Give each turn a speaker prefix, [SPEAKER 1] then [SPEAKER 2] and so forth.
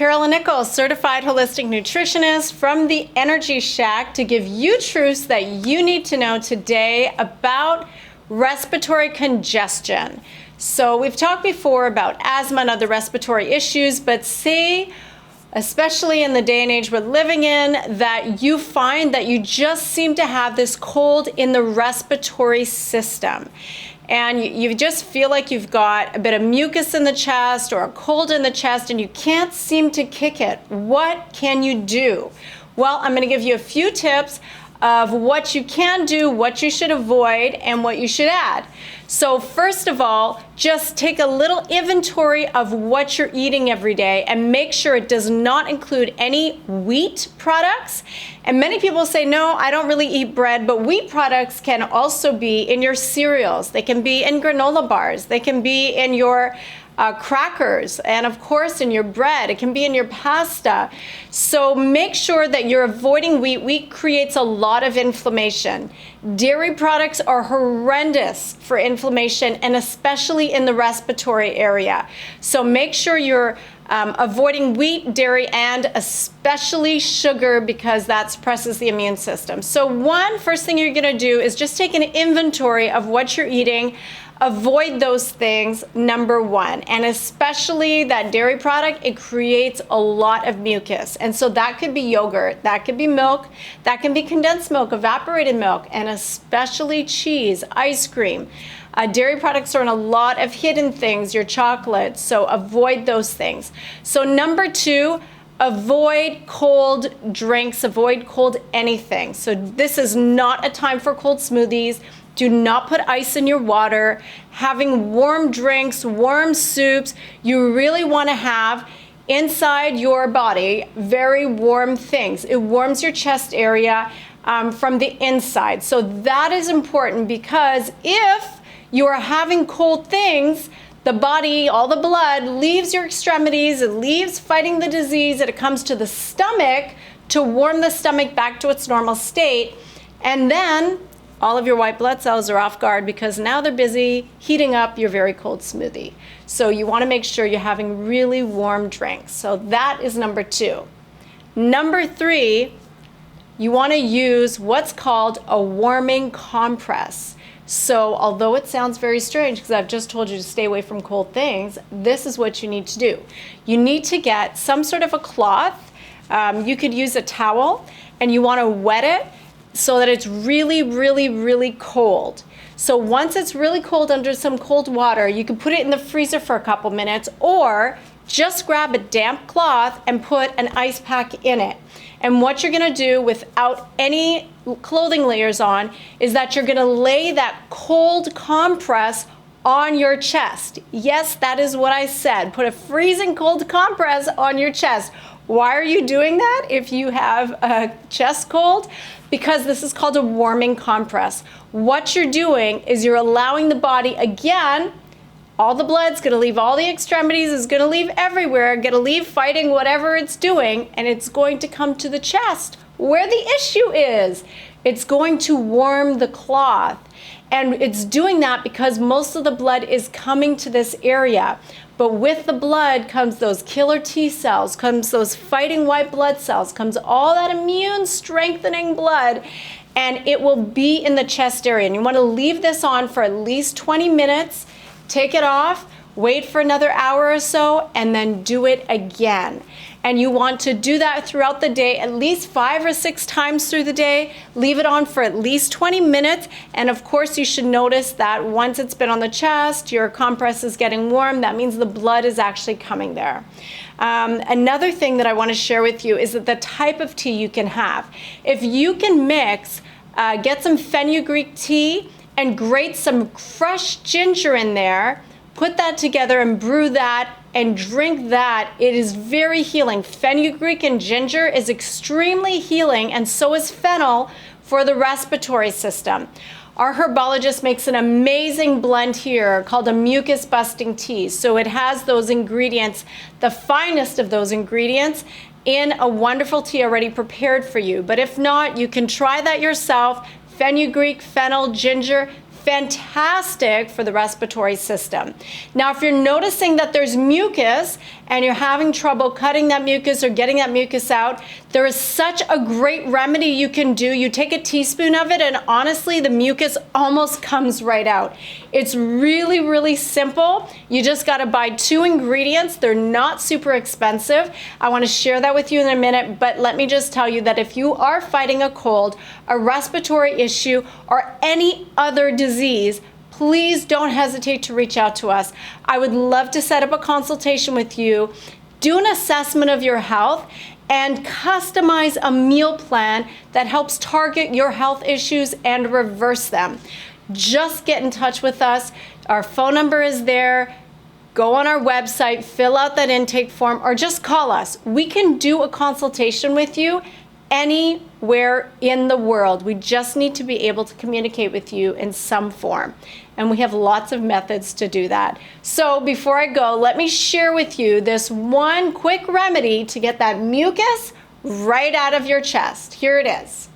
[SPEAKER 1] Carolyn Nichols, certified holistic nutritionist from the Energy Shack, to give you truths that you need to know today about respiratory congestion. So we've talked before about asthma and other respiratory issues, but say, especially in the day and age we're living in, that you find that you just seem to have this cold in the respiratory system. And you just feel like you've got a bit of mucus in the chest or a cold in the chest and you can't seem to kick it. What can you do? Well, I'm going to give you a few tips of what you can do, what you should avoid, and what you should add. So first of all, just take a little inventory of what you're eating every day and make sure it does not include any wheat products. And many people say, no, I don't really eat bread, but wheat products can also be in your cereals. They can be in granola bars. They can be in your crackers, and of course in your bread. It can be in your pasta. So make sure that you're avoiding wheat. Wheat creates a lot of inflammation. Dairy products are horrendous for inflammation, and especially in the respiratory area. So make sure you're avoiding wheat, dairy, and especially sugar, because that suppresses the immune system. So first thing you're going to do is just take an inventory of what you're eating. Avoid those things, number one. And especially that dairy product, it creates a lot of mucus. And so that could be yogurt, that could be milk, that can be condensed milk, evaporated milk, and especially cheese, ice cream. Dairy products are in a lot of hidden things, your chocolates, so avoid those things. So number two, avoid cold drinks, avoid cold anything. So this is not a time for cold smoothies. Do not put ice in your water. Having warm drinks, warm soups, you really want to have inside your body very warm things. It warms your chest area from the inside. So that is important, because if you are having cold things, the body, all the blood leaves your extremities, it leaves fighting the disease, and it comes to the stomach to warm the stomach back to its normal state. And then all of your white blood cells are off guard because now they're busy heating up your very cold smoothie. So you want to make sure you're having really warm drinks. So that is number two. Number three, you want to use what's called a warming compress. So although it sounds very strange because I've just told you to stay away from cold things, this is what you need to do. You need to get some sort of a cloth. You could use a towel, and you want to wet it so that it's really, really, really cold. So once it's really cold under some cold water, you can put it in the freezer for a couple minutes, or just grab a damp cloth and put an ice pack in it. And what you're gonna do without any clothing layers on is that you're gonna lay that cold compress on your chest. Yes, that is what I said. Put a freezing cold compress on your chest. Why are you doing that if you have a chest cold? Because this is called a warming compress. What you're doing is you're allowing the body, again, all the blood's gonna leave all the extremities, is gonna leave everywhere, gonna leave fighting whatever it's doing, and it's going to come to the chest where the issue is. It's going to warm the cloth. And it's doing that because most of the blood is coming to this area. But with the blood comes those killer T cells, comes those fighting white blood cells, comes all that immune strengthening blood, and it will be in the chest area. And you want to leave this on for at least 20 minutes, take it off, wait for another hour or so, and then do it again. And you want to do that throughout the day, at least 5 or 6 times through the day. Leave it on for at least 20 minutes. And of course, you should notice that once it's been on the chest, your compress is getting warm. That means the blood is actually coming there. Another thing that I want to share with you is that the type of tea you can have. If you can mix, get some fenugreek tea and grate some fresh ginger in there, put that together and brew that and drink that. It is very healing. Fenugreek and ginger is extremely healing, and so is fennel for the respiratory system. Our herbologist makes an amazing blend here called a mucus busting tea. So it has those ingredients, the finest of those ingredients, in a wonderful tea already prepared for you. But if not, you can try that yourself. Fenugreek, fennel, ginger, Fantastic for the respiratory system. Now, if you're noticing that there's mucus and you're having trouble cutting that mucus or getting that mucus out, there is such a great remedy you can do. You take a teaspoon of it and honestly, the mucus almost comes right out. It's really, really simple. You just got to buy 2 ingredients. They're not super expensive. I want to share that with you in a minute, but let me just tell you that if you are fighting a cold, a respiratory issue, or any other disease, please don't hesitate to reach out to us. I would love to set up a consultation with you, do an assessment of your health, and customize a meal plan that helps target your health issues and reverse them. Just get in touch with us. Our phone number is there. Go on our website, fill out that intake form, or just call us. We can do a consultation with you anywhere in the world. We just need to be able to communicate with you in some form. And we have lots of methods to do that. So before I go, let me share with you this one quick remedy to get that mucus right out of your chest. Here it is.